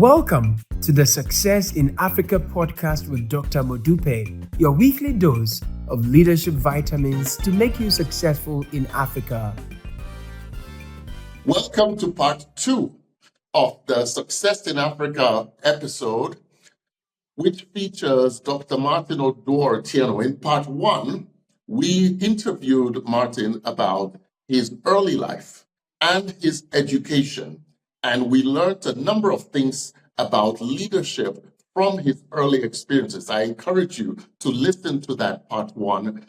Welcome to the Success in Africa podcast with Dr. Modupe, your weekly dose of leadership vitamins to make you successful in Africa. Welcome to part 2 of the Success in Africa episode, which features Dr. Martin Odour-Otieno. In part 1, we interviewed Martin about his early life and his education, and we learned a number of things about leadership from his early experiences. I encourage you to listen to that part 1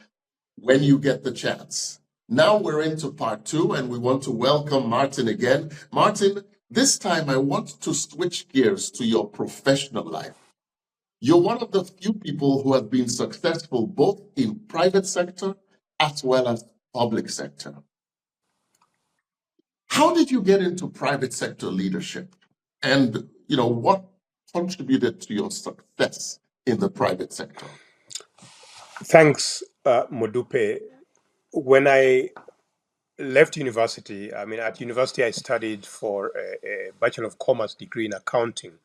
when you get the chance. Now we're into part 2, and we want to welcome Martin again. Martin, this time I want to switch gears to your professional life. You're one of the few people who have been successful both in private sector as well as public sector. How did you get into private sector leadership? And, what contributed to your success in the private sector? Thanks, Modupe. When I left university, at university I studied for a Bachelor of Commerce degree in accounting.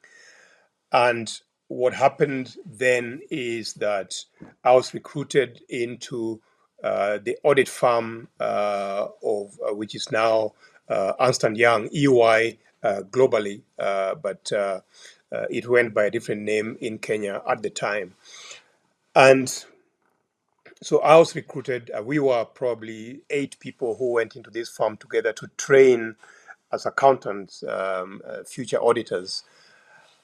And what happened then is that I was recruited into the audit firm of which is now Ernst& Young, EY globally, but it went by a different name in Kenya at the time. And so I was recruited. We were probably 8 people who went into this firm together to train as accountants, future auditors.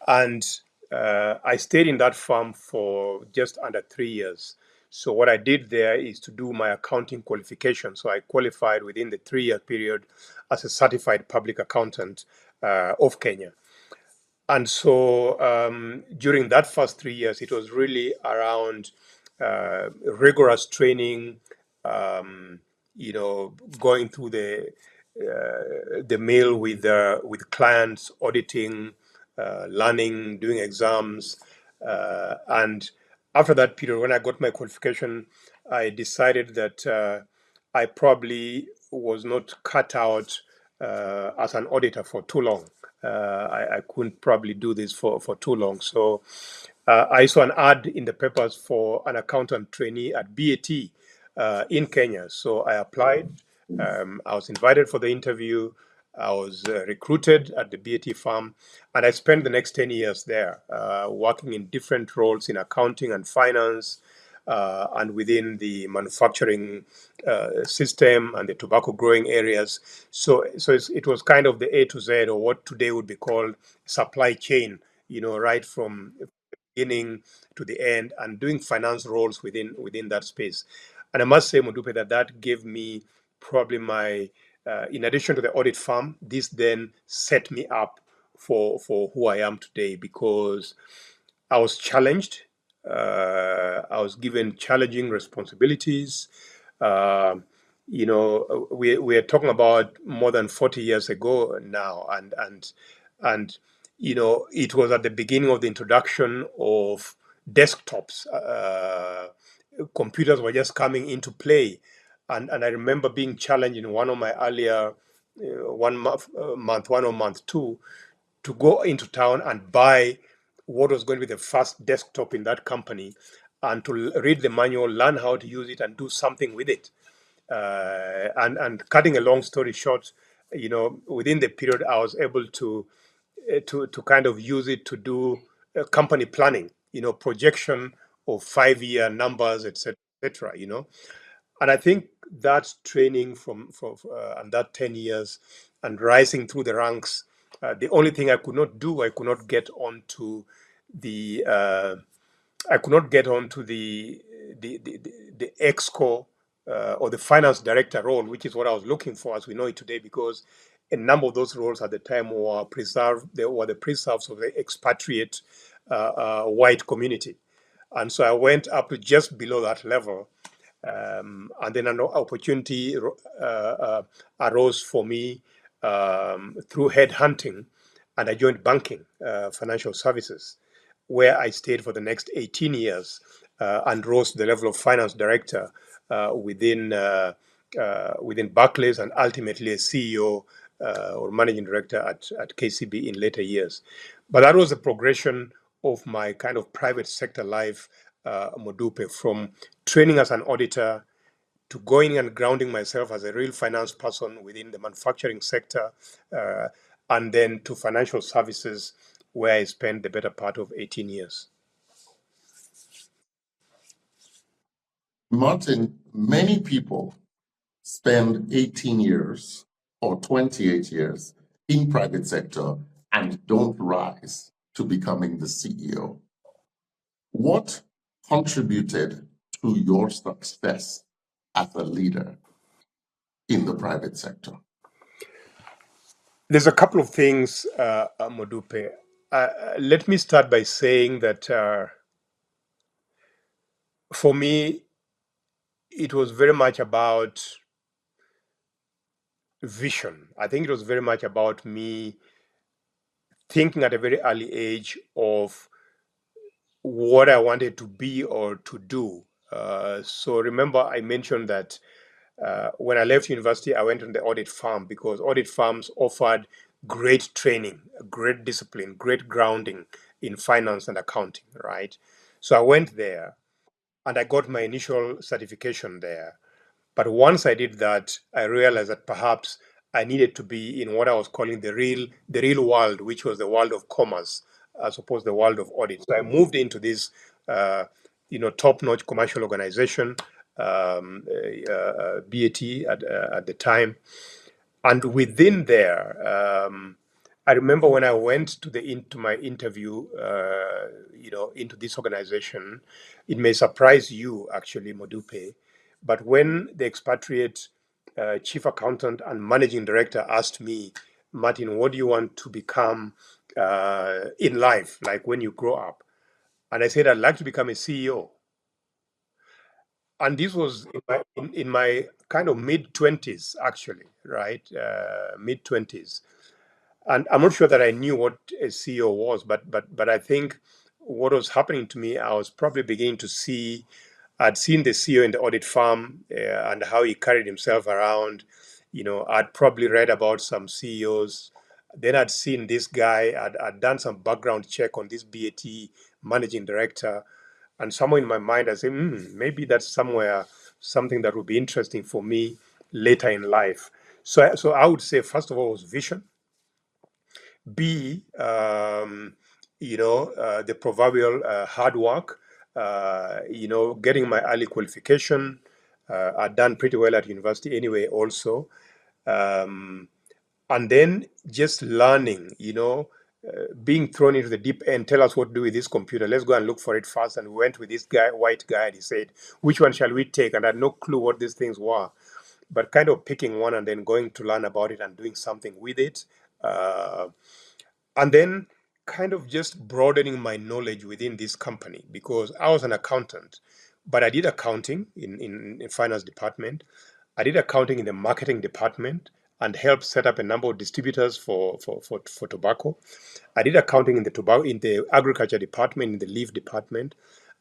And I stayed in that firm for just under 3 years. So what I did there is to do my accounting qualification. So I qualified within the 3-year period as a certified public accountant of Kenya. And so during that first 3 years, it was really around rigorous training, going through the mill with clients, auditing, learning, doing exams, and after that period, when I got my qualification, I decided that I probably was not cut out as an auditor for too long. I couldn't probably do this for too long. So I saw an ad in the papers for an accountant trainee at BAT in Kenya. So I applied. I was invited for the interview. I was recruited at the BAT firm, and I spent the next 10 years there, working in different roles in accounting and finance, and within the manufacturing system and the tobacco growing areas. So it was kind of the A to Z, or what today would be called supply chain, right from the beginning to the end, and doing finance roles within that space. And I must say, Modupe, that gave me probably my, in addition to the audit firm, this then set me up for who I am today, because I was challenged. I was given challenging responsibilities. We're talking about more than 40 years ago now, and it was at the beginning of the introduction of desktops. Computers were just coming into play, and I remember being challenged in one of my earlier month 1 or month 2 to go into town and buy what was going to be the first desktop in that company, and to read the manual, learn how to use it, and do something with it. And cutting a long story short, within the period, I was able to kind of use it to do company planning, projection of 5-year numbers, etc., etc. And I think that training from and that 10 years and rising through the ranks, the only thing I could not do, I could not get onto the the exco or the finance director role, which is what I was looking for as we know it today, because a number of those roles at the time were preserved. They were the preserves of the expatriate white community, and so I went up to just below that level. And then an opportunity arose for me through headhunting, and I joined banking, financial services, where I stayed for the next 18 years and rose to the level of finance director within Barclays, and ultimately a CEO or managing director at KCB in later years. But that was a progression of my kind of private sector life, Modupe, from training as an auditor to going and grounding myself as a real finance person within the manufacturing sector, uh, and then to financial services, where I spent the better part of 18 years. Martin, many people spend 18 years or 28 years in private sector and don't rise to becoming the CEO. What contributed to your success as a leader in the private sector? There's a couple of things, Modupe. Let me start by saying that for me, it was very much about vision. I think it was very much about me thinking at a very early age of what I wanted to be or to do. So remember, I mentioned that when I left university, I went on the audit farm because audit farms offered great training, great discipline, great grounding in finance and accounting, right? So I went there and I got my initial certification there. But once I did that, I realized that perhaps I needed to be in what I was calling the real world, which was the world of commerce, as opposed to the world of audit. So I moved into this, top-notch commercial organization, BAT at the time, and within there, I remember when I went into my interview, into this organization. It may surprise you, actually, Modupe, but when the expatriate chief accountant and managing director asked me, Martin, what do you want to become in life, like when you grow up? And I said, I'd like to become a CEO. And this was in my kind of mid 20s, actually, right? Mid 20s. And I'm not sure that I knew what a CEO was, but I think what was happening to me, I was probably beginning to see. I'd seen the CEO in the audit firm and how he carried himself around. I'd probably read about some CEOs. Then I'd seen this guy. I'd done some background check on this BAT managing director, and somewhere in my mind, I said, maybe that's something that would be interesting for me later in life. So I would say, first of all, was vision. B, the proverbial hard work, getting my early qualification. I'd done pretty well at university anyway, also. Um, and then just learning, being thrown into the deep end. Tell us what to do with this computer. Let's go and look for it first. And we went with this guy, white guy, and he said, which one shall we take? And I had no clue what these things were, but kind of picking one and then going to learn about it and doing something with it. And then kind of just broadening my knowledge within this company because I was an accountant, but I did accounting in finance department. I did accounting in the marketing department and helped set up a number of distributors for tobacco. I did accounting in the agriculture department, in the leaf department.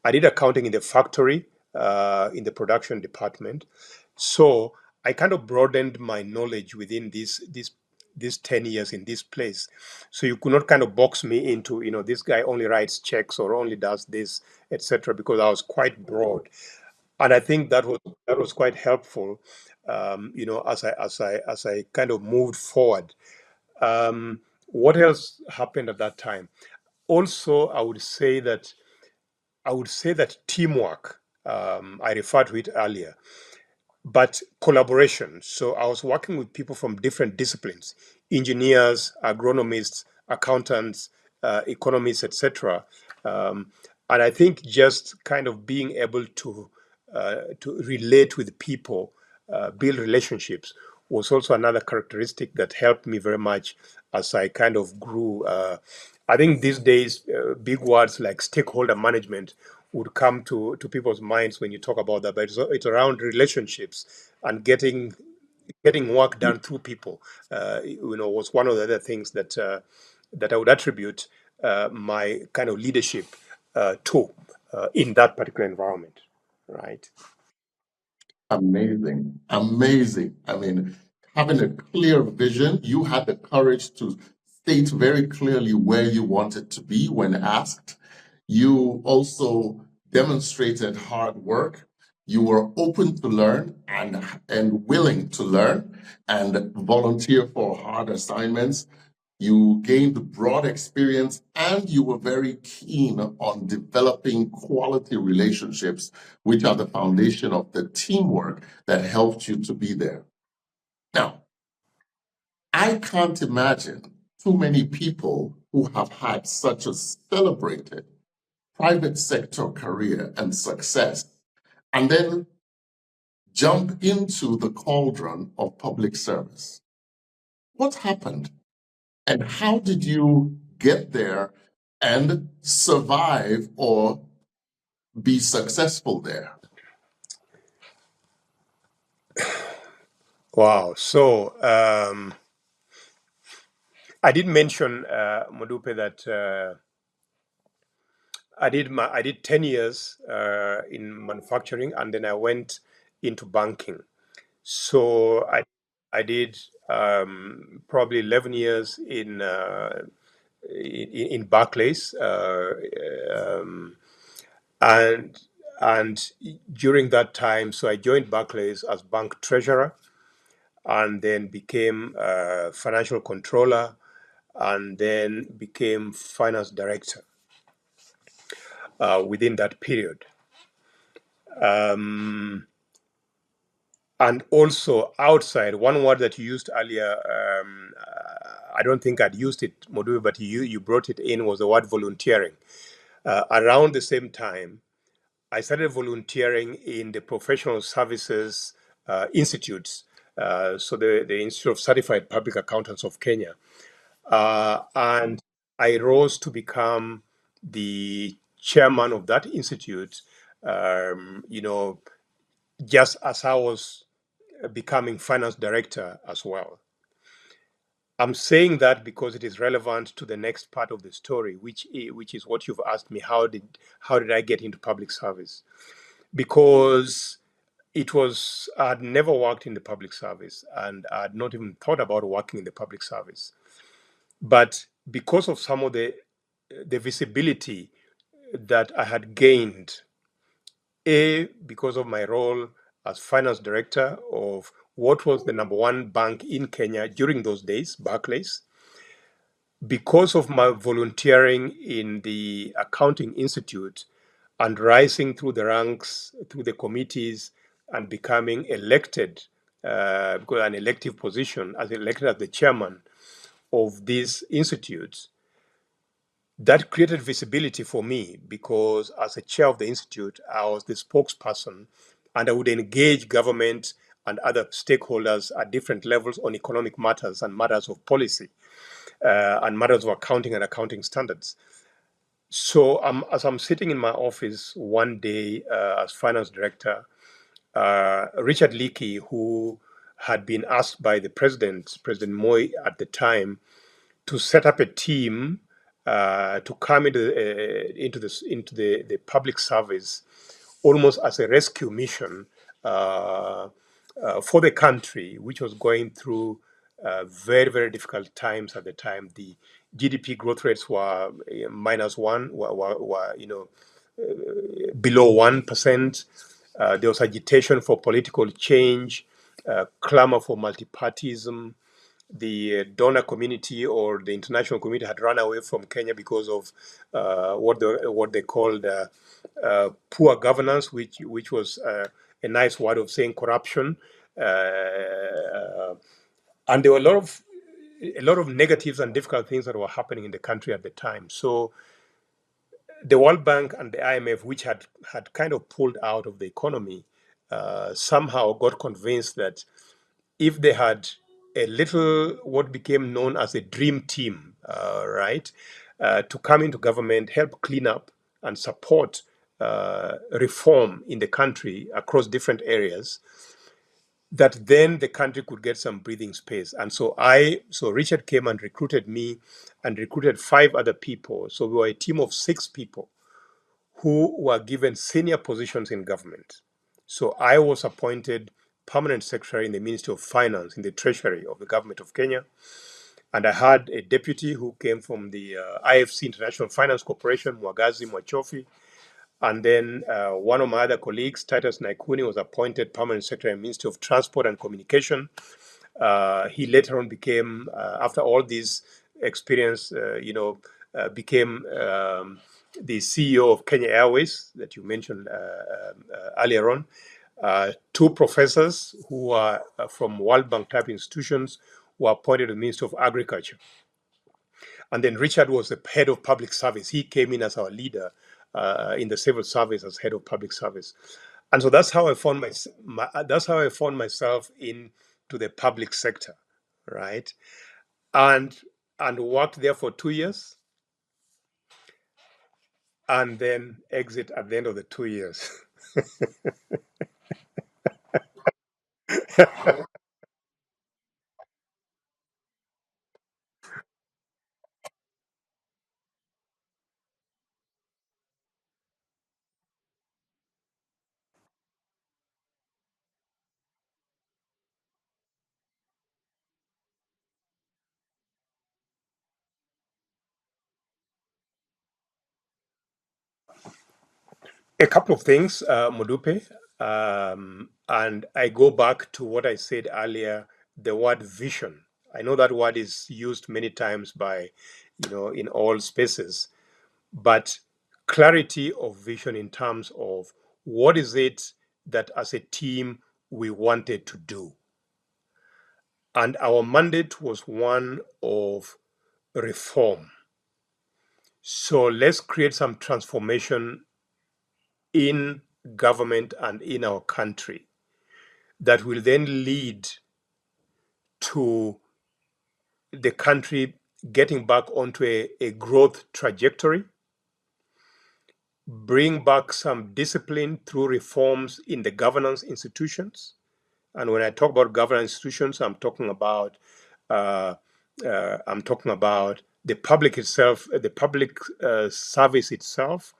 I did accounting in the factory, in the production department. So I kind of broadened my knowledge within these 10 years in this place. So you could not kind of box me into, this guy only writes checks or only does this, etc., because I was quite broad. And I think that was quite helpful, as I kind of moved forward. What else happened at that time? Also, I would say that teamwork. I referred to it earlier, but collaboration. So I was working with people from different disciplines: engineers, agronomists, accountants, economists, etc. And I think just kind of being able to relate with people, build relationships, was also another characteristic that helped me very much as I kind of grew. I think these days, big words like stakeholder management would come to people's minds when you talk about that, but it's around relationships and getting work done through people. Was one of the other things that I would attribute my kind of leadership to in that particular environment, right? Amazing. Amazing. I mean, having a clear vision. You had the courage to state very clearly where you wanted to be when asked. You also demonstrated hard work. You were open to learn and willing to learn and volunteer for hard assignments. You gained broad experience and you were very keen on developing quality relationships, which are the foundation of the teamwork that helped you to be there. Now, I can't imagine too many people who have had such a celebrated private sector career and success and then jump into the cauldron of public service. What happened? And how did you get there and survive or be successful there? Wow. So I did mention, Modupe, that I did 10 years in manufacturing, and then I went into banking. So I did probably 11 years in Barclays, and during that time, so I joined Barclays as bank treasurer, and then became financial controller, and then became finance director within that period. And also outside, one word that you used earlier, I don't think I'd used it, Modu, but you brought it in, was the word volunteering. Around the same time, I started volunteering in the professional services institutes, so the Institute of Certified Public Accountants of Kenya. And I rose to become the chairman of that institute, just as I was becoming finance director as well. I'm saying that because it is relevant to the next part of the story, which is what you've asked me. How did I get into public service? Because I had never worked in the public service, and I had not even thought about working in the public service. But because of some of the visibility that I had gained, because of my role as finance director of what was the number one bank in Kenya during those days, Barclays, because of my volunteering in the Accounting Institute and rising through the ranks, through the committees, and becoming elected, because an elective position, as elected as the chairman of these institutes, that created visibility for me, because as a chair of the institute, I was the spokesperson, and I would engage government and other stakeholders at different levels on economic matters and matters of policy, and matters of accounting and accounting standards. So as I'm sitting in my office one day as finance director, Richard Leakey, who had been asked by the President Moy at the time, to set up a team to come into the public service, almost as a rescue mission for the country, which was going through very, very difficult times at the time. The GDP growth rates were -1, were below 1%. There was agitation for political change, clamor for multipartyism. The donor community or the international community had run away from Kenya because of what they called poor governance, which was a nice word of saying corruption, and there were a lot of negatives and difficult things that were happening in the country at the time. So the World Bank and the IMF, which had kind of pulled out of the economy, somehow got convinced that if they had a little what became known as a dream team, to come into government, help clean up and support reform in the country across different areas, that then the country could get some breathing space. And so Richard came and recruited me and recruited 5 other people. So we were a team of 6 people who were given senior positions in government. So I was appointed permanent secretary in the Ministry of Finance in the Treasury of the government of Kenya. And I had a deputy who came from the IFC International Finance Corporation, Mwagazi Mwachofi. And then one of my other colleagues, Titus Naikuni, was appointed permanent secretary in the Ministry of Transport and Communication. He later on became, after all this experience, became the CEO of Kenya Airways that you mentioned earlier on. Two professors who are from World Bank type institutions were appointed to the Ministry of Agriculture. And then Richard was the head of public service. He came in as our leader in the civil service as head of public service. And so that's how I found myself into the public sector, right? And worked there for 2 years, and then exit at the end of the 2 years. A couple of things, Modupe, and I go back to what I said earlier, the word vision. I know that word is used many times by, in all spaces, but clarity of vision in terms of what is it that as a team we wanted to do. And our mandate was one of reform. So let's create some transformation in government and in our country that will then lead to the country getting back onto a growth trajectory, bring back some discipline through reforms in the governance institutions. And when I talk about governance institutions, I'm talking about the public itself, the public service itself.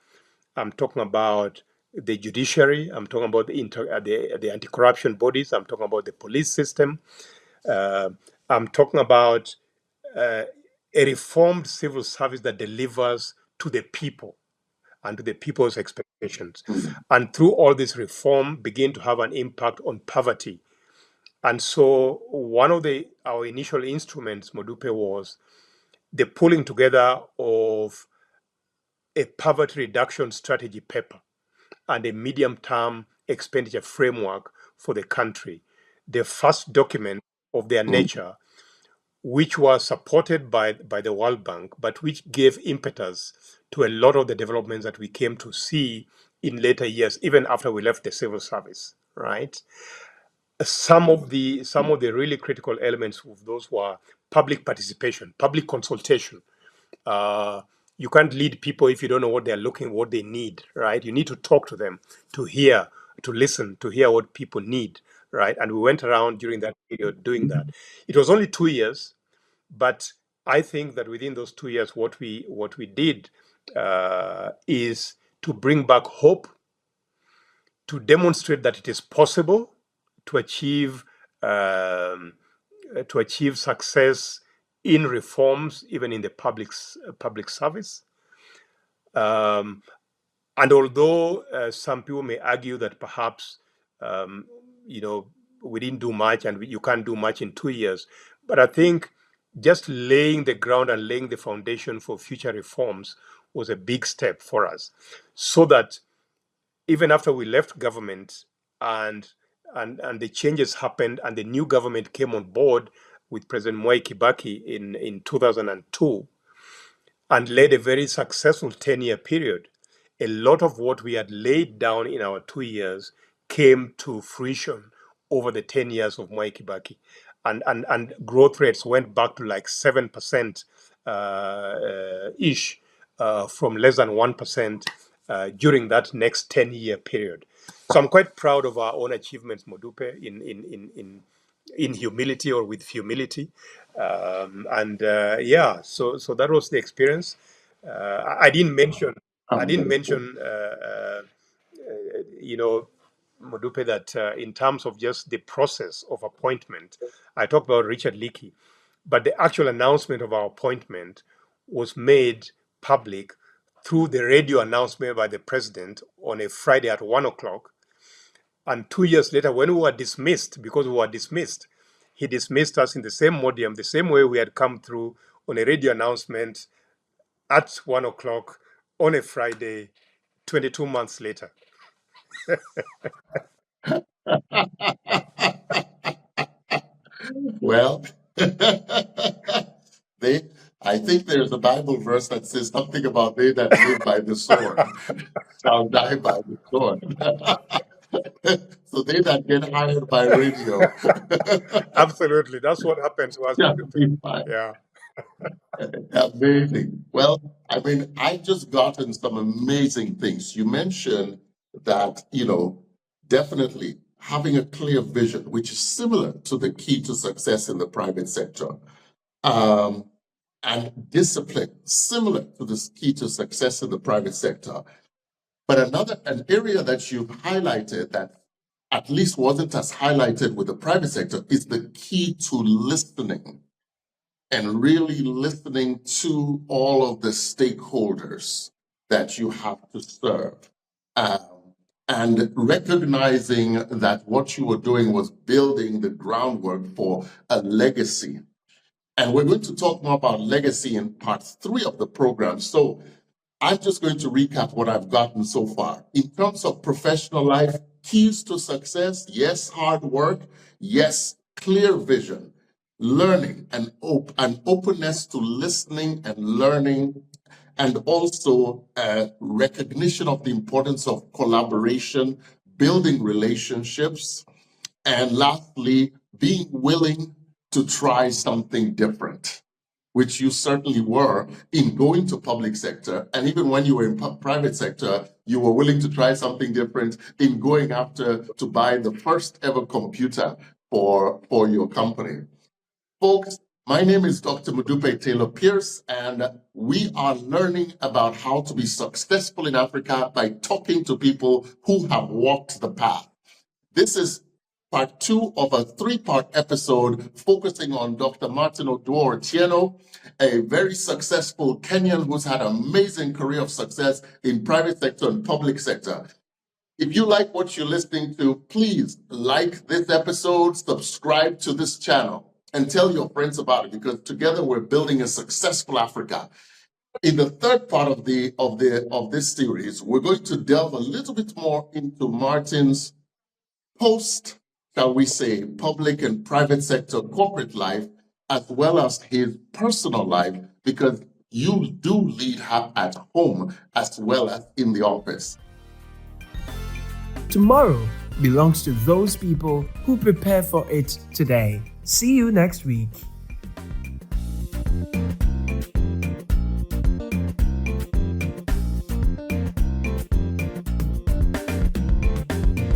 I'm talking about the judiciary. I'm talking about the anti-corruption bodies. I'm talking about the police system. I'm talking about a reformed civil service that delivers to the people and to the people's expectations. And through all this reform, begin to have an impact on poverty. And so one of our initial instruments, Modupe, was the pulling together of a poverty reduction strategy paper and a medium-term expenditure framework for the country, the first document of their nature, which was supported by the World Bank, but which gave impetus to a lot of the developments that we came to see in later years, even after we left the civil service, right? Some of the really critical elements of those were public participation, public consultation. You can't lead people if you don't know what they're what they need, right? You need to talk to them, to hear, to listen, to hear what people need, right? And we went around during that period doing that. It was only 2 years, but I think that within those 2 years, what we did is to bring back hope, to demonstrate that it is possible to achieve success in reforms, even in the public service. And although some people may argue that perhaps we didn't do much and you can't do much in 2 years, but I think just laying the ground and laying the foundation for future reforms was a big step for us, so that even after we left government and the changes happened and the new government came on board with President Mwai Kibaki in 2002 and led a very successful 10-year period, a lot of what we had laid down in our 2 years came to fruition over the 10 years of Mwai Kibaki. And growth rates went back to like 7% ish from less than 1% during that next 10-year period. So I'm quite proud of our own achievements, Modupe, in humility or with humility. So that was the experience. I didn't mention, you know, Modupe, that in terms of just the process of appointment, I talked about Richard Leakey, but the actual announcement of our appointment was made public through the radio announcement by the president on a Friday at 1 o'clock. And 2 years later, when we were dismissed, because we were dismissed, he dismissed us in the same modium, the same way we had come through on a radio announcement at 1 o'clock on a Friday, 22 months later. Well, I think there's a Bible verse that says something about they that live by the sword shall die by the sword. So they that get hired by radio Absolutely. That's what happened to us. shall be fine. Yeah. Amazing. Well, I mean, I've just gotten some amazing things. You mentioned that, definitely having a clear vision, which is similar to the key to success in the private sector. And discipline, similar to the key to success in the private sector. But an area that you've highlighted that at least wasn't as highlighted with the private sector is the key to listening and really listening to all of the stakeholders that you have to serve. And recognizing that what you were doing was building the groundwork for a legacy. And we're going to talk more about legacy in part 3 of the program. So I'm just going to recap what I've gotten so far. In terms of professional life, keys to success, yes, hard work, yes, clear vision, learning, and openness to listening and learning, and also recognition of the importance of collaboration, building relationships, and lastly, being willing to try something different, which you certainly were in going to public sector. And even when you were in private sector, you were willing to try something different in going after to buy the first ever computer for your company. Folks, my name is Dr. Modupe Taylor Pierce, and we are learning about how to be successful in Africa by talking to people who have walked the path. This is part 2 of a 3-part episode focusing on Dr. Martin Odour-Otieno, a very successful Kenyan who's had an amazing career of success in private sector and public sector. If you like what you're listening to, please like this episode, subscribe to this channel, and tell your friends about it, because together we're building a successful Africa. In the 3rd part of this series, we're going to delve a little bit more into Martin's post, shall we say, public and private sector corporate life, as well as his personal life, because you do lead at home as well as in the office. Tomorrow belongs to those people who prepare for it today. See you next week.